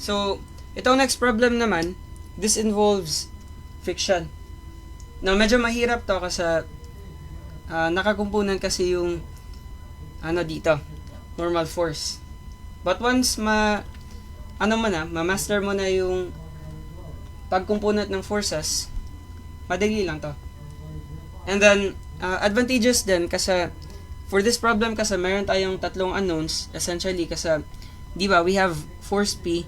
So, itong next problem naman, this involves friction. Now, medyo mahirap to kasi nakakumpunan kasi yung dito, normal force. But once ma-master mo na yung pagkumpunat ng forces, madali lang to. And then, advantageous din kasi for this problem kasi meron tayong tatlong unknowns essentially kasi di ba we have force P,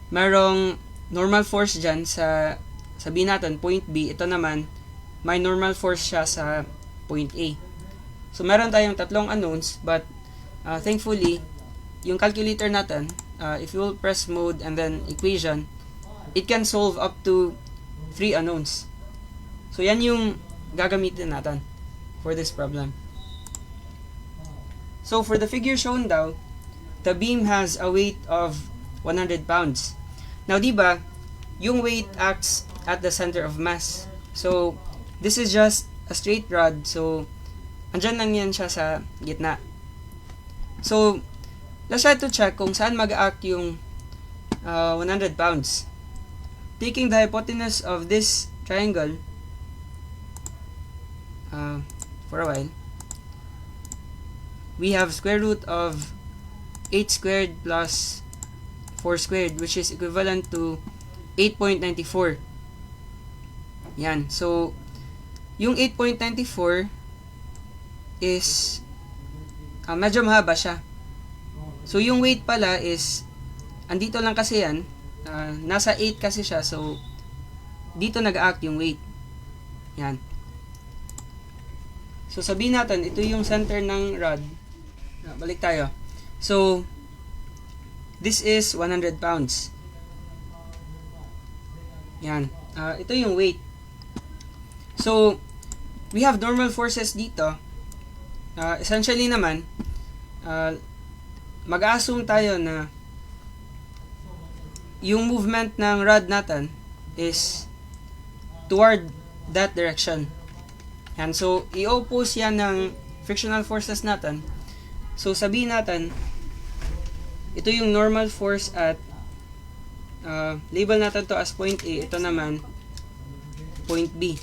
merong normal force dyan sa sabihin natin point B, ito naman may normal force siya sa point A. So meron tayong tatlong unknowns but thankfully yung calculator natin, if you will press mode and then equation, it can solve up to 3 unknowns. So yan yung gagamitin natin for this problem. So for the figure shown daw, the beam has a weight of 100 pounds. Now diba, yung weight acts at the center of mass. So this is just a straight rod. So andyan lang yan siya sa gitna. So let's try to check kung saan mag-act yung 100 pounds. Taking the hypotenuse of this triangle for a while, we have square root of 8 squared plus 4 squared, which is equivalent to 8.94. Yan. So, yung 8.94 is medyo mahaba siya. So, yung weight pala is andito lang kasi yan. Nasa 8 kasi siya. So, dito nag-act yung weight. Yan. So, sabihin natin, ito yung center ng rod. Balik tayo. So, this is 100 pounds. Yan. Ito yung weight. So, we have normal forces dito. Essentially naman, mag-assume tayo na yung movement ng rod natin is toward that direction. Yan. So, i-oppose yan ng frictional forces natin. So, sabihin natin, ito yung normal force at label natin to as point A. Ito naman, point B.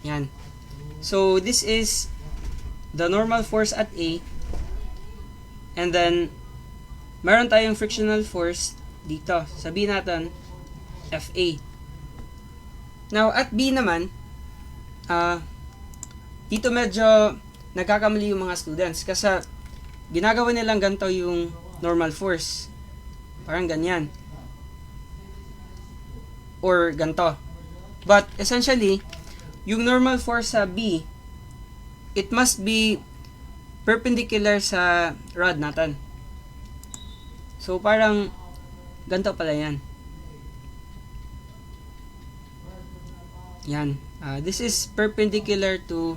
Yan. So, this is the normal force at A. And then, meron tayong frictional force dito. Sabihin natin, FA. Now, at B naman, dito medyo nagkakamali yung mga students kasi ginagawa nilang ganito yung normal force. Parang ganyan. Or ganito. But essentially, yung normal force sa B, it must be perpendicular sa rod natin. So parang ganito pala yan. Yan. This is perpendicular to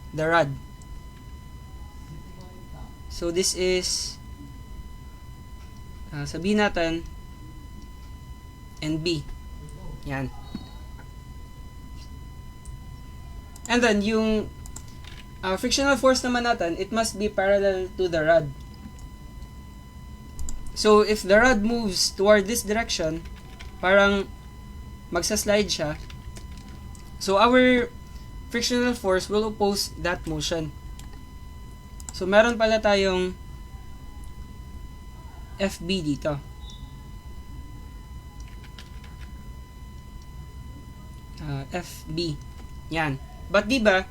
the rod. So this is sabihin natin NB. Yan. And then yung frictional force naman natin, it must be parallel to the rod. So if the rod moves toward this direction, parang magsa-slide siya. So our frictional force will oppose that motion. So meron pala tayong FB dito. FB. Yan. But diba,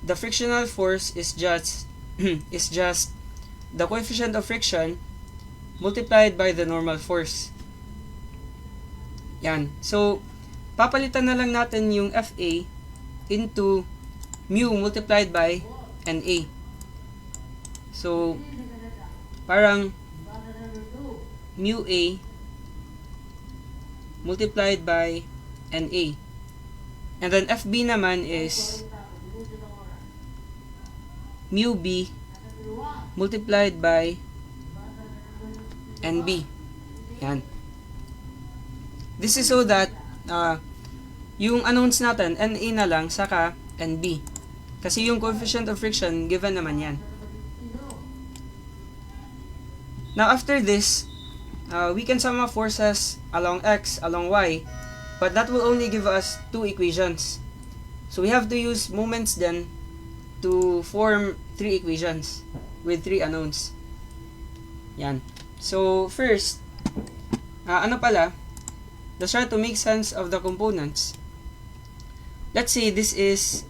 the frictional force is just the coefficient of friction multiplied by the normal force. Yan. So papalitan na lang natin yung FA into mu multiplied by NA. So, parang mu A multiplied by NA. And then FB naman is mu B multiplied by NB. Yan. This is so that yung unknowns natin, NA na lang, saka NB. Kasi yung coefficient of friction, given naman yan. Now, after this, we can sum up forces along x, along y, but that will only give us two equations. So we have to use moments then to form three equations with three unknowns. Yan. So first, let's try to make sense of the components. Let's say this is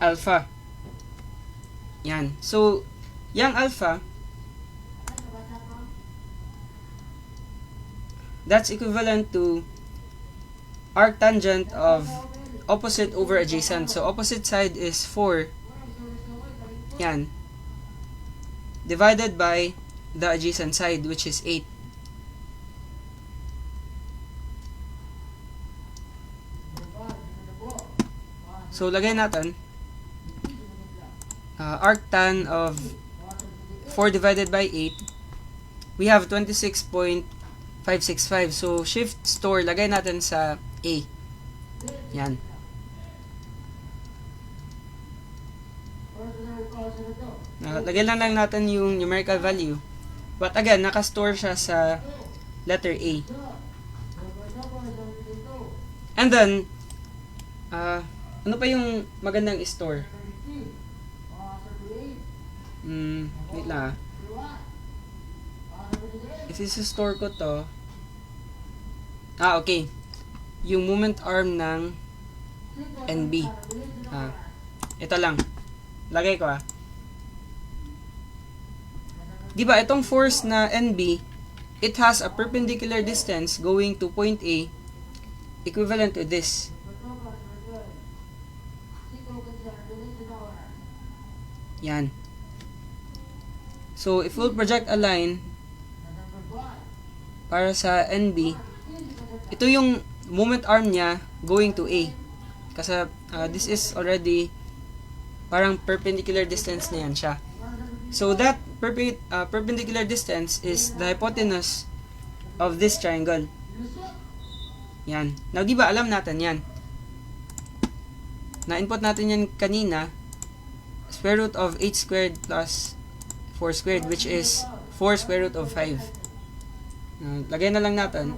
alpha. Yan. So, yung alpha, that's equivalent to arctangent of opposite over adjacent. So, opposite side is 4. Yan. Divided by the adjacent side, which is 8. So, lagay natin arctan of 4 divided by 8. We have 26.565. So, shift store, lagay natin sa A. Yan. Lagay lang natin yung numerical value. But again, nakastore siya sa letter A. And then, ano pa yung magandang store? Wait lang. If isi-store ko to, okay. Yung moment arm ng NB. Ito lang. Lagay ko Diba, itong force na NB, it has a perpendicular distance going to point A equivalent to this. Yan. So, if we'll project a line para sa NB, ito yung moment arm niya going to A. Kasi this is already parang perpendicular distance na yan siya. So, that perpendicular distance is the hypotenuse of this triangle. Yan. Now, di ba alam natin yan? Na-input natin yan kanina, square root of 8 squared plus 4 squared, which is 4 square root of 5. Lagay na lang natin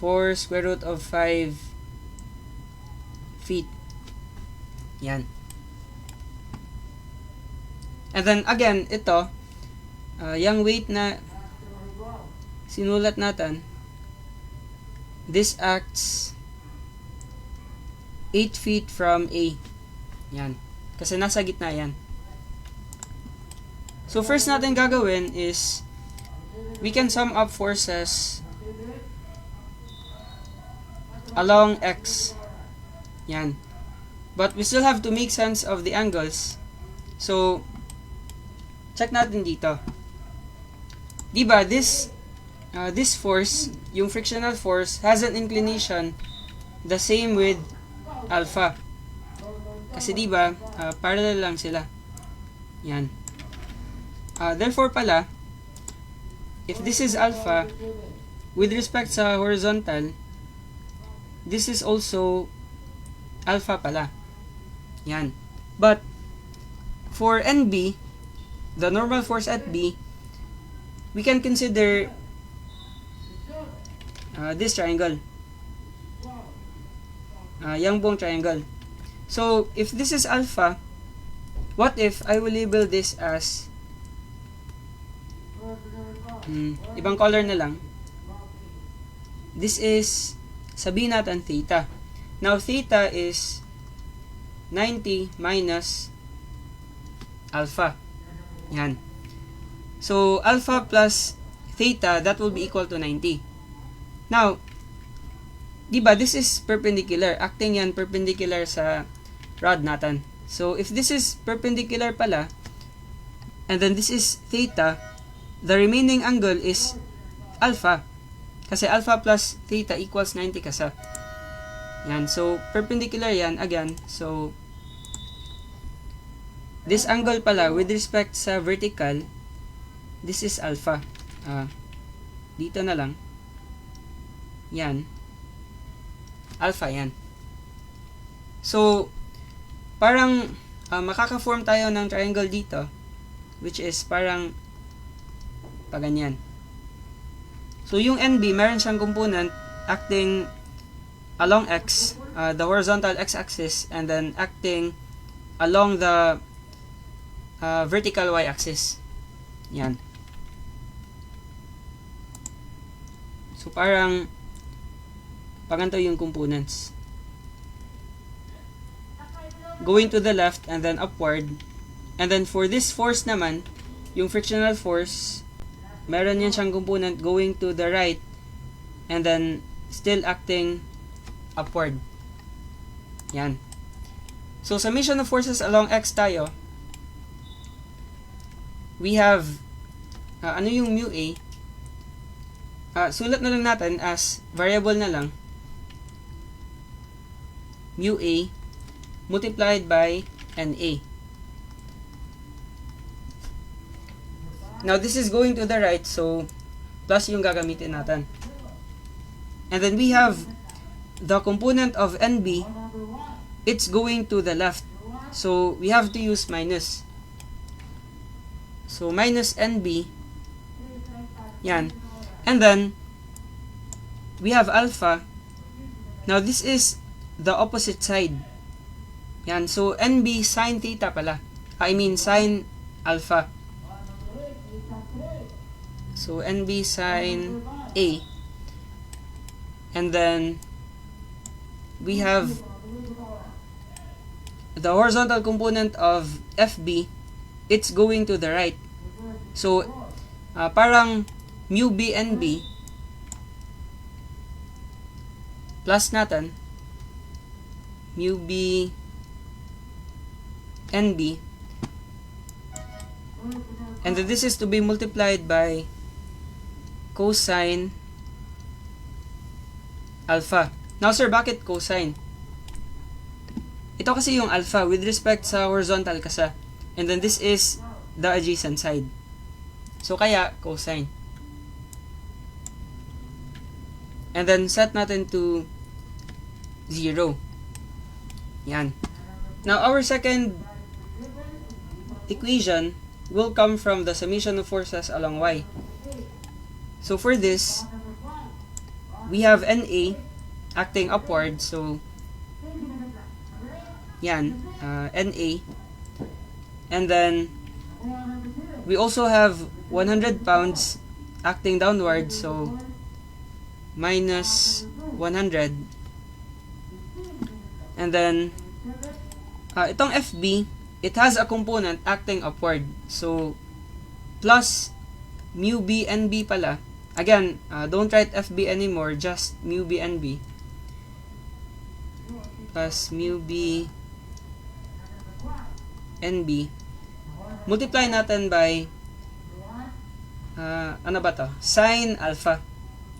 4 square root of 5 feet. Yan. And then again, ito, yung weight na sinulat natin, this acts 8 feet from A. Yan. Kasi nasa gitna yan. So first natin gagawin is, we can sum up forces along X. Yan. But we still have to make sense of the angles. So, check natin dito. Diba, this force, yung frictional force, has an inclination the same with alpha. Kasi diba, parallel lang sila. Yan. Therefore pala, if this is alpha, with respect sa horizontal, this is also alpha pala. Yan. But, for NB, the normal force at B, we can consider this triangle. Yung buong triangle. So, if this is alpha, what if I will label this as ibang color na lang. This is, sabihin natin theta. Now, theta is 90 minus alpha. Yan. So, alpha plus theta, that will be equal to 90. Now, diba, this is perpendicular. Acting yan perpendicular sa rod natin. So, if this is perpendicular pala, and then this is theta, the remaining angle is alpha. Kasi alpha plus theta equals 90 kasi. Yan. So, perpendicular yan again. So, this angle pala, with respect sa vertical, this is alpha. Dito na lang. Yan. Alpha yan. So, parang makaka-form tayo ng triangle dito, which is parang pa ganyan. So, yung NB, meron siyang component acting along X, the horizontal X-axis, and then acting along the vertical Y-axis. Yan. So, parang paganto yung components. Going to the left and then upward. And then for this force naman, yung frictional force, meron yan siyang component going to the right and then still acting upward. Yan. So, summation of forces along X tayo. We have, ano yung mu A? Sulat na lang natin as variable na lang. Mu A multiplied by NA. Now, this is going to the right, so plus yung gagamitin natin. And then we have the component of NB, it's going to the left. So, we have to use minus. So, minus NB. Yan. And then, we have alpha. Now, this is the opposite side. Yan. So, NB sine theta pala. I mean, sine alpha. So, NB sine A. And then, we have the horizontal component of FB. It's going to the right. So, parang mu B NB plus natin mu B NB, and then this is to be multiplied by cosine alpha. Now, sir, bakit cosine? Ito kasi yung alpha with respect sa horizontal kasi. And then this is the adjacent side. So, kaya cosine. And then set natin to 0. Yan. Now, our second equation will come from the summation of forces along Y. So, for this, we have NA acting upward. So, yan, NA. And then, we also have 100 pounds acting downward. So, minus 100. And then, itong FB, it has a component acting upward. So, plus mu B NB pala. Again, don't write FB anymore, just mu B NB. Plus mu B NB. Multiply natin by, ano ba to? Sine alpha.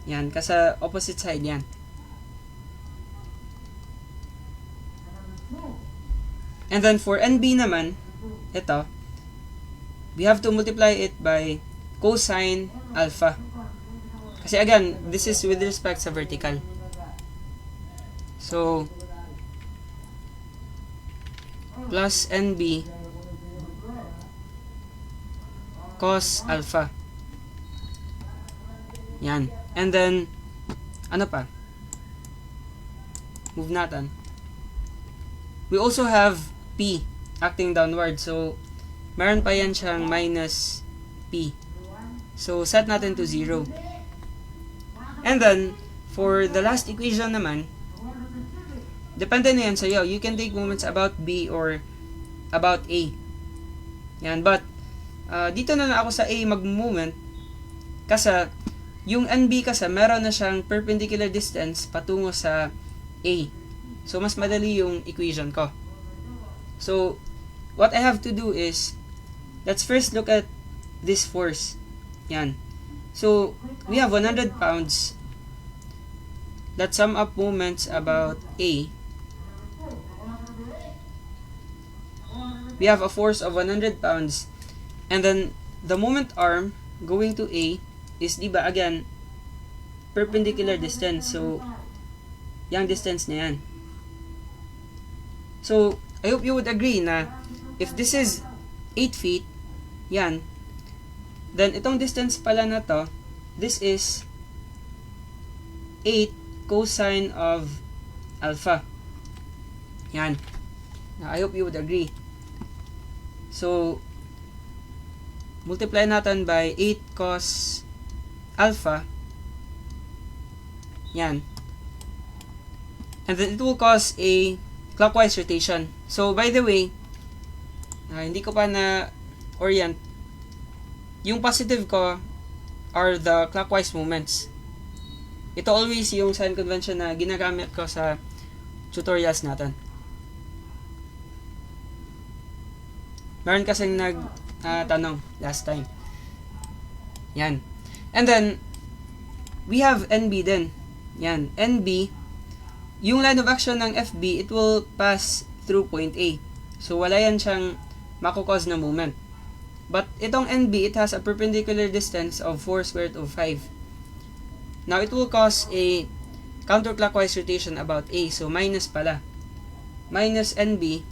Yan, kasi opposite side yan. And then for NB naman, ito, we have to multiply it by cosine alpha. Kasi again, this is with respect sa vertical. So, plus NB cos alpha. Yan. And then, ano pa? Move natin. We also have P acting downward. So, meron pa yan siyang minus P. So, set natin to 0. And then, for the last equation naman, depende na yan sa'yo. You can take moments about B or about A. Yan. But, dito na ako sa A mag-moment kasi yung NB kasi meron na siyang perpendicular distance patungo sa A. So, mas madali yung equation ko. So, what I have to do is, let's first look at this force. Yan. So, we have 100 pounds. Let's sum up moments about A. We have a force of 100 pounds. And then, the moment arm going to A is, diba, again, perpendicular distance. So, yung distance na yan. So, I hope you would agree na if this is 8 feet, yan, Then, itong distance pala na to, this is 8 cosine of alpha. Yan. I hope you would agree. So, multiply natin by 8 cos alpha. Yan. And then, it will cause a clockwise rotation. So, by the way, hindi ko pa na-orient. Yung positive ko are the clockwise movements. Ito always yung sign convention na ginagamit ko sa tutorials natin. Meron kasing tanong last time. Yan. And then, we have NB din. Yan. NB, yung line of action ng FB, it will pass through point A. So, wala yan siyang makukause na movement. But, itong NB, it has a perpendicular distance of 4 square root of 5. Now, it will cause a counterclockwise rotation about A. So, minus pala. Minus NB,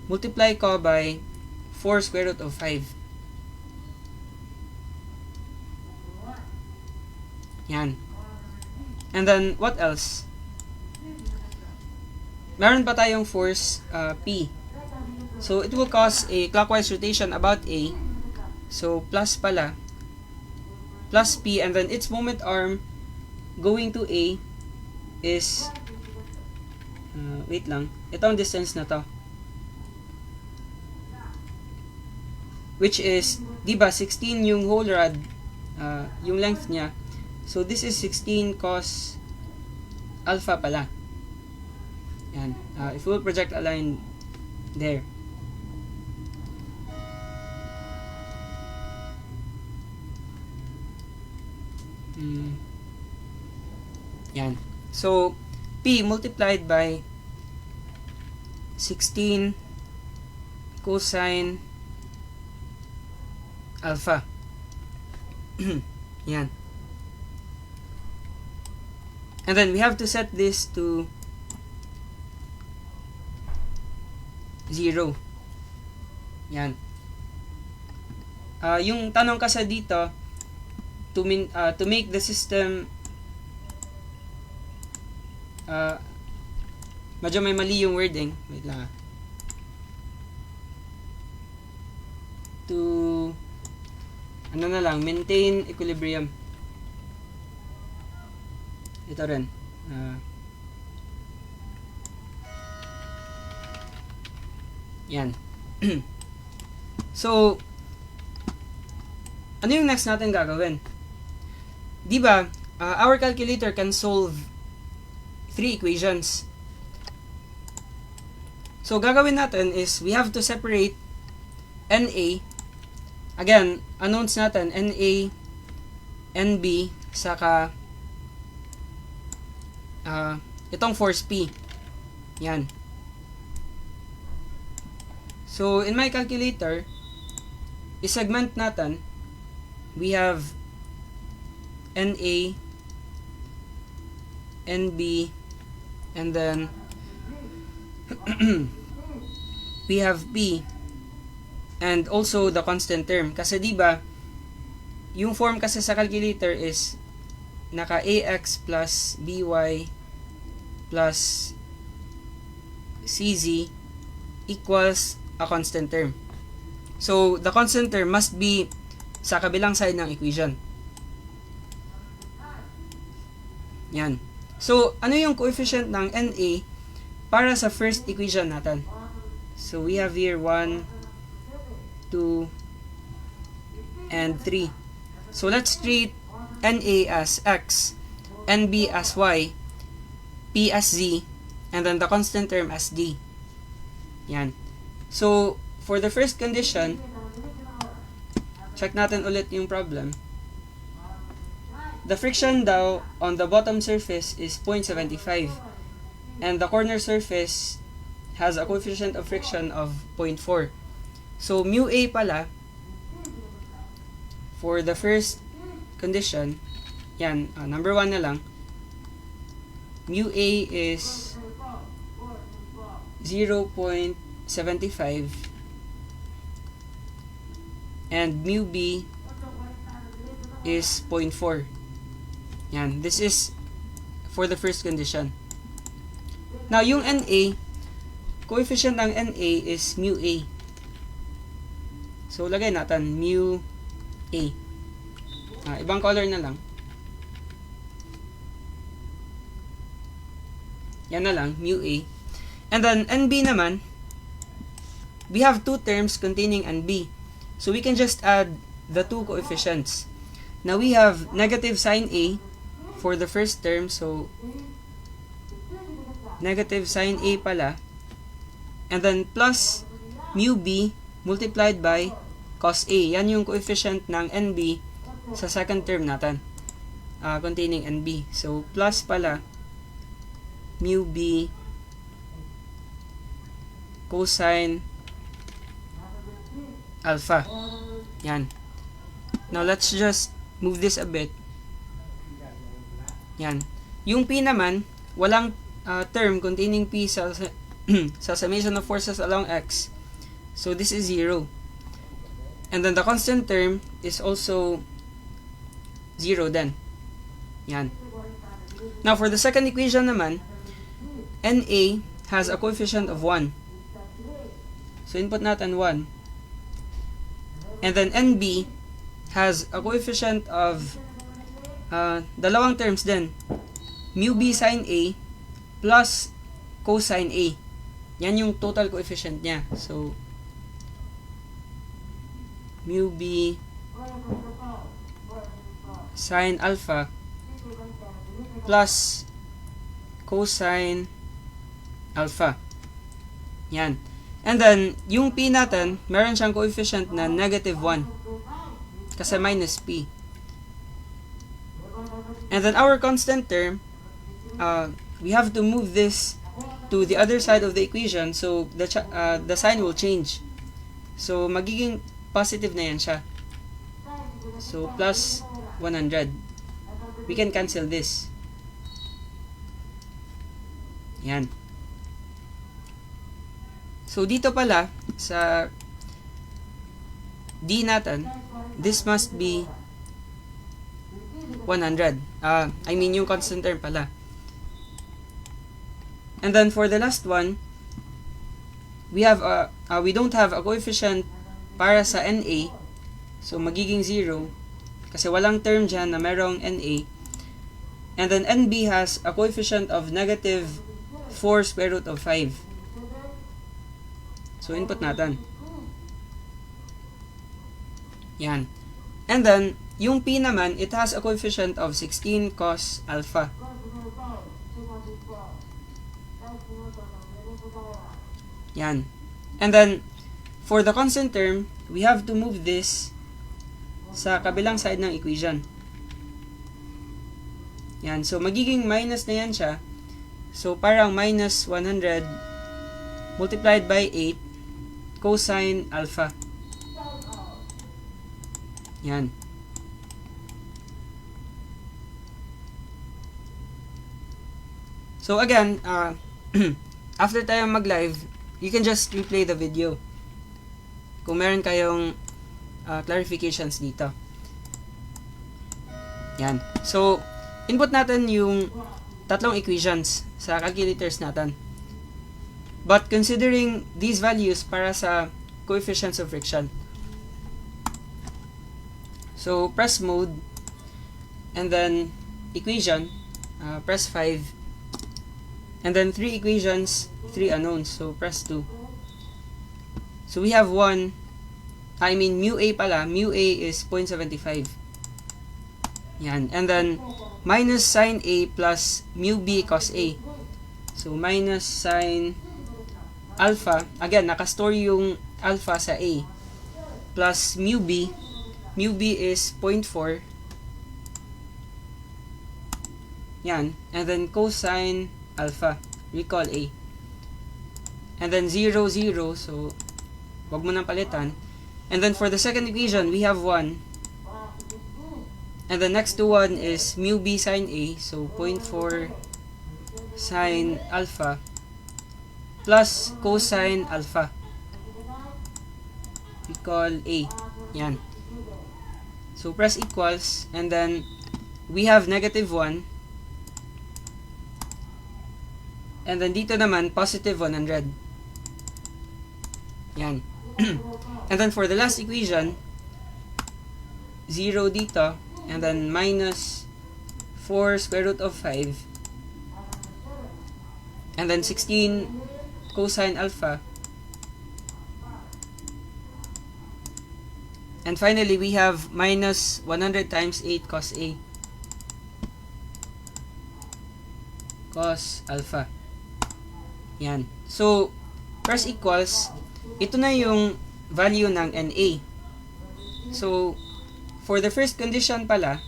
multiply ko by 4 square root of 5. Yan. And then, what else? Meron pa tayong force P. So, it will cause a clockwise rotation about A. So, plus pala. Plus P, and then its moment arm going to A is wait lang. Itong distance na to. Which is, diba, 16 yung whole rod, yung length niya. So, this is 16 cos alpha pala. Yan. If we'll project a line there. Yan. So, P multiplied by 16 cosine alpha. Yan. And then, we have to set this to 0. Yan. Yung tanong kasi dito, to make the system medyo may mali yung wording. Wait lang. To maintain equilibrium. Ito rin. Yan. So, ano yung next natin gagawin? Diba, our calculator can solve 3 equations. So, gagawin natin is, we have to separate NA. Again, unknowns natin, NA, NB, saka itong force P. Yan. So, in my calculator, i-segment natin, we have NA, NB, and then we have P, and also the constant term. Kasi diba, yung form kasi sa calculator is naka AX plus BY plus CZ equals a constant term. So, the constant term must be sa kabilang side ng equation. Yan. So, ano yung coefficient ng NA para sa first equation natin? So, we have here 1, 2, and 3. So, let's treat NA as X, NB as Y, P as Z, and then the constant term as D. Yan. So, for the first condition, check natin ulit yung problem. The friction daw on the bottom surface is 0.75, and the corner surface has a coefficient of friction of 0.4. So, mu A pala, for the first condition, yan, number 1 na lang, mu A is 0.75, and mu b is 0.4. Yan, this is for the first condition. Now, yung NA, coefficient ng NA is mu A. So, lagay natin mu A. Ibang color na lang. Yan na lang, mu A. And then, NB naman, we have two terms containing NB. So, we can just add the two coefficients. Now, we have negative sine A for the first term. So, negative sine A pala. And then, plus mu B multiplied by cos A. Yan yung coefficient ng NB sa second term natin. Containing NB. So, plus pala mu B cosine alpha. Yan. Now, let's just move this a bit. Yan. Yung P naman, walang term containing P sa summation of forces along X. So, this is 0. And then, the constant term is also 0 then. Yan. Now, for the second equation naman, NA has a coefficient of 1. So, input natin 1. And then, NB has a coefficient of dalawang terms din. Mu B sine A plus cosine A. Yan yung total coefficient niya. So, mu B sine alpha plus cosine alpha. Yan. And then, yung P natin, meron siyang coefficient na negative 1. Kasi minus P. And then, our constant term, we have to move this to the other side of the equation. So, the sign will change. So, magiging positive na yan siya. So, plus 100. We can cancel this. Yan. So, dito pala, sa D natin, this must be 100. I mean, yung constant term pala. And then, for the last one, we don't have a coefficient para sa NA. So, magiging 0. Kasi walang term dyan na merong NA. And then, NB has a coefficient of negative 4 square root of 5. So, input natin. Yan. And then, yung P naman, it has a coefficient of 16 cos alpha. Yan. And then, for the constant term, we have to move this sa kabilang side ng equation. Yan. So, magiging minus na yan siya. So, parang minus 100 multiplied by 8 cosine alpha. Yan. So, again, after tayo mag-live, you can just replay the video kung meron kayong clarifications dito. Yan. So, input natin yung tatlong equations sa calculators natin. But considering these values para sa coefficients of friction. So, press mode, and then equation, press 5, and then 3 equations, 3 unknowns. So, press 2. So, we have mu A pala, mu A is 0.75. Yan. And then, minus sine A plus mu B cos A. So, minus sine alpha. Again, nakastore yung alpha sa A. Plus mu B. Mu B is 0.4. Yan. And then, cosine alpha. Recall A. And then, 0, 0. So, wag mo nang palitan. And then, for the second equation, we have 1. And the next to 1 is mu B sine A. So, 0.4 sine alpha plus cosine alpha. We call A. Yan. So, press equals, and then, we have negative 1. And then, dito naman, positive 100. Yan. And then, for the last equation, 0 dito, and then, minus 4 square root of 5. And then, 16 cosine alpha. And finally, we have minus 100 times 8 cos A. Cos alpha. Yan. So, press equals, ito na yung value ng NA. So, for the first condition pala,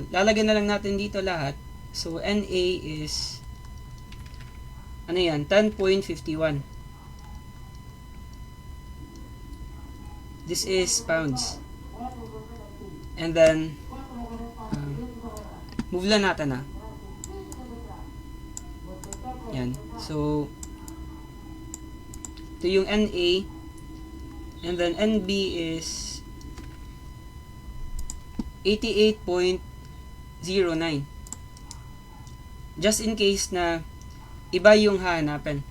lalagyan na lang natin dito lahat. So, NA is, ano yan, 10.51. This is pounds. And then, move lang natin na. Yan. So, ito yung NA. And then, NB is 88.09. Just in case na iba yung hahanapin.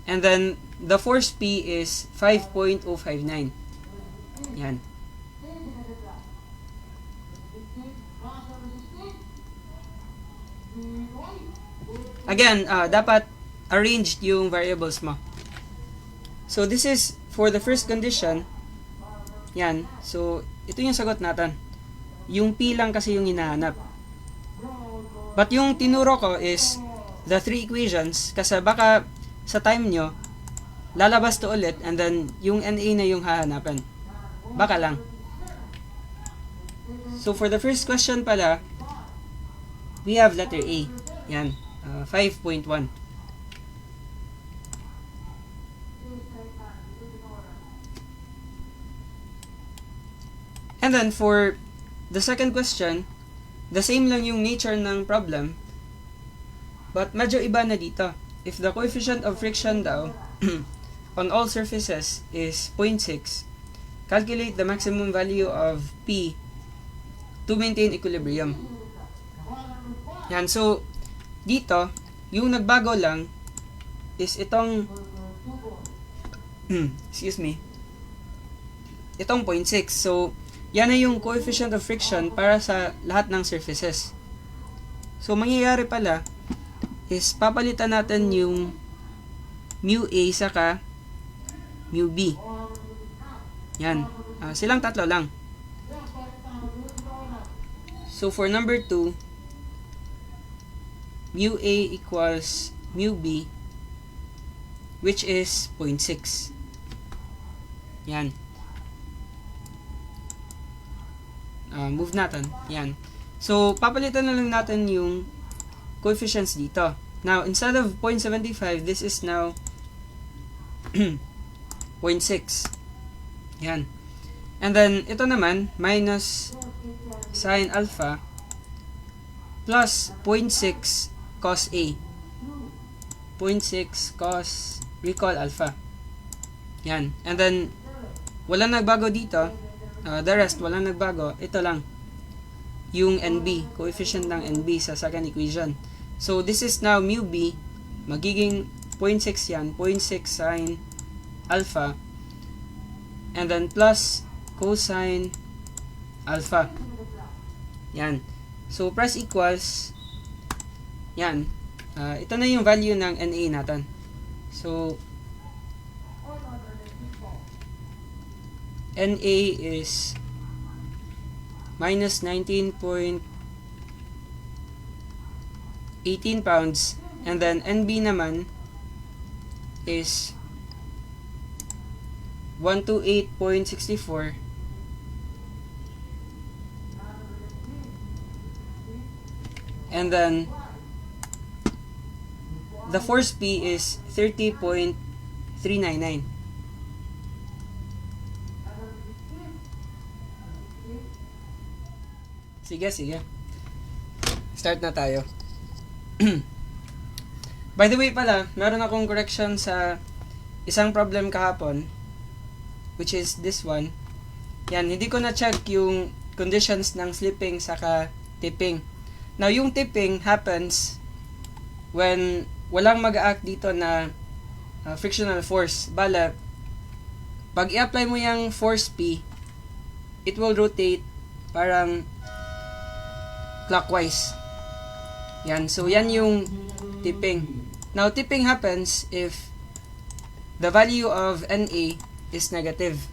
And then, the force P is 5.059. Yan. Again, dapat arranged yung variables mo. So, this is for the first condition. Yan. So, ito yung sagot natin. Yung P lang kasi yung hinahanap. But yung tinuro ko is the three equations kasi baka sa time nyo, lalabas to ulit and then yung NA na yung hahanapin. Baka lang. So, for the first question pala, we have letter A. Yan. 5.1. And then, for the second question, the same lang yung nature ng problem, but medyo iba na dito. If the coefficient of friction daw on all surfaces is 0.6, calculate the maximum value of P to maintain equilibrium. Yan, so dito, yung nagbago lang is itong excuse me, itong 0.6. So, yan na yung coefficient of friction para sa lahat ng surfaces. So, mangyayari pala is papalitan natin yung mu A saka mu B. Yan. Silang tatlo lang. So, for number 2, mu A equals mu B, which is 0.6. Yan. Move natin. Yan. So, papalitan na lang natin yung coefficients dito. Now, instead of 0.75, this is now 0.6. Yan. And then, ito naman, minus sine alpha plus 0.6 cos A. 0.6 cos, recall alpha. Yan. And then, walang nagbago dito. The rest, walang nagbago. Ito lang. Yung NB, coefficient ng NB sa second equation. So, this is now mu B, magiging 0.6 yan, 0.6 sine alpha, and then plus cosine alpha. Yan. So, press equals, yan. Ito na yung value ng NA natin. So, NA is minus 19.18 pounds, and then NB naman is 128.64, and then the force P is 30.399. Sige. Start na tayo. By the way pala, meron akong correction sa isang problem kahapon, which is this one. Yan, hindi ko na-check yung conditions ng slipping saka tipping. Now, yung tipping happens when walang mag-act dito na frictional force. Bala, pag i-apply mo yung force P, it will rotate parang clockwise. Yan, so yan yung tipping. Now, tipping happens if the value of NA is negative.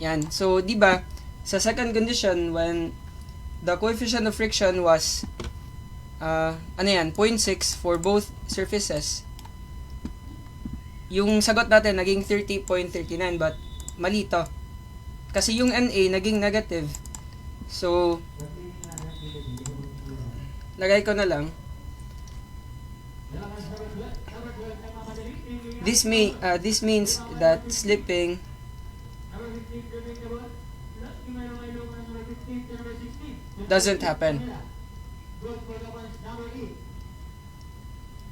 Yan. So, di ba, sa second condition, when the coefficient of friction was, 0.6 for both surfaces, yung sagot natin naging 30.39, but mali to. Kasi yung NA naging negative. So, lagay ko na lang. This means that slipping doesn't happen.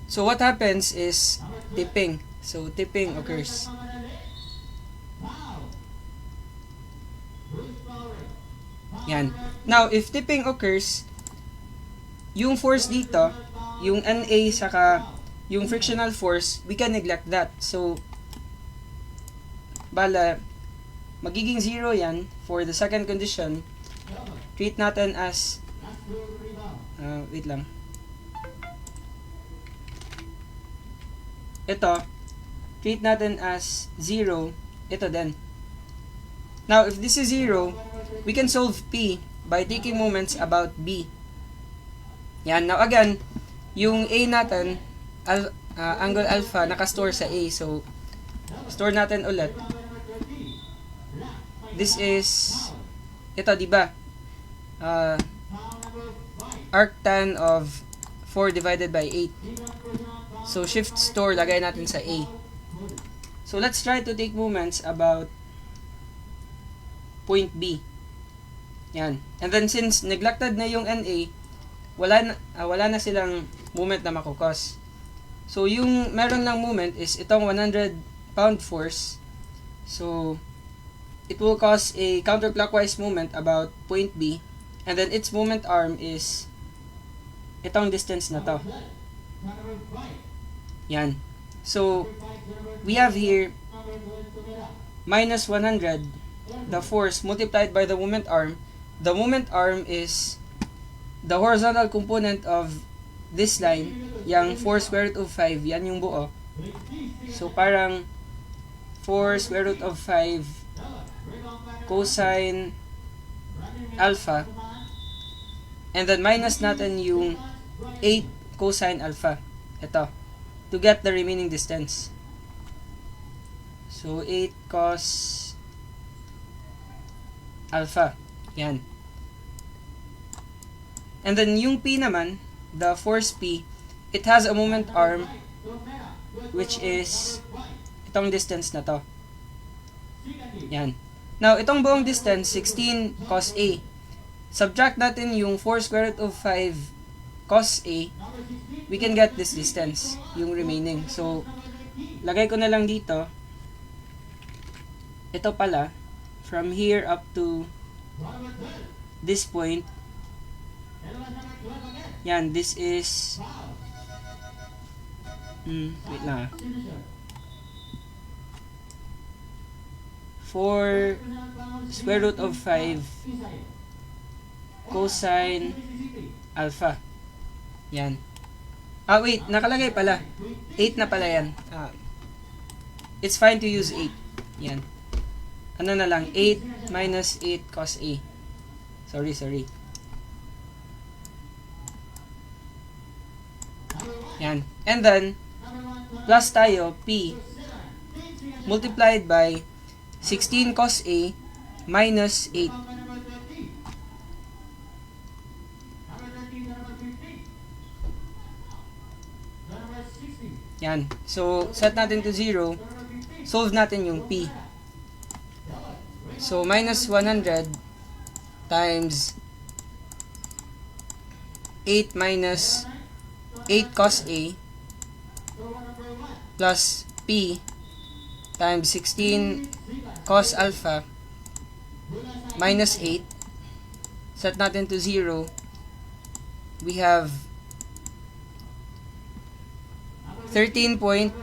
So what happens is tipping. So tipping occurs. Yan. Now, if tipping occurs, yung force dito, yung NA saka yung frictional force, we can neglect that. So, bala, magiging 0 yan for the second condition. Treat natin as, wait lang. Ito, treat natin as 0, ito din. Now, if this is 0, we can solve P by taking moments about B. Yan. Now, again, yung A natin, angle alpha, nakastore sa A. So, store natin ulit. This is, ito, diba? Arctan of 4 divided by 8. So, shift store, lagay natin sa A. So, let's try to take moments about point B. Yan. And then, since neglected na yung NA, wala na silang moment na makukos. So, yung meron lang moment is itong 100 pound force. So, it will cause a counterclockwise moment about point B. And then, its moment arm is itong distance na to. Yan. So, we have here minus 100, the force multiplied by the moment arm. The moment arm is the horizontal component of this line, yung 4 square root of 5, yan yung buo. So, parang 4 square root of 5 cosine alpha. And then, minus natin yung 8 cosine alpha. Ito. To get the remaining distance. So, 8 cos alpha. Yan. And then, yung P naman, the force P, it has a moment arm which is itong distance na to. Yan. Now, itong buong distance, 16 cos A. Subtract natin yung 4 square root of 5 cos A. We can get this distance, yung remaining. So, lagay ko na lang dito. Ito pala, from here up to this point. Yan, this is wait lang 4 square root of 5 cosine alpha. Yan. Wait, nakalagay pala. 8 na pala yan. It's fine to use 8. Yan. Ano na lang, 8 minus 8 cos A. Sorry. Yan. And then, plus tayo, P, multiplied by 16 cos A minus 8. Yan. So, set natin to 0. Solve natin yung P. So, minus 100 times 8 minus 8 cos A plus P times 16 cos alpha minus 8. Set natin to 0. We have 13.38.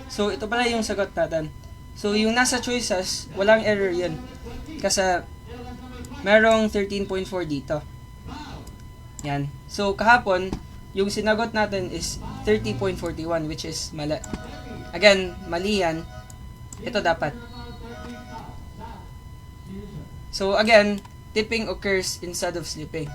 So, ito pala yung sagot natin. So, yung nasa choices, walang error yun. Kasi, merong 13.4 dito. Yan. So, kahapon, yung sinagot natin is 30.41, which is mali. Again, mali yan. Ito dapat. So, again, tipping occurs instead of slipping.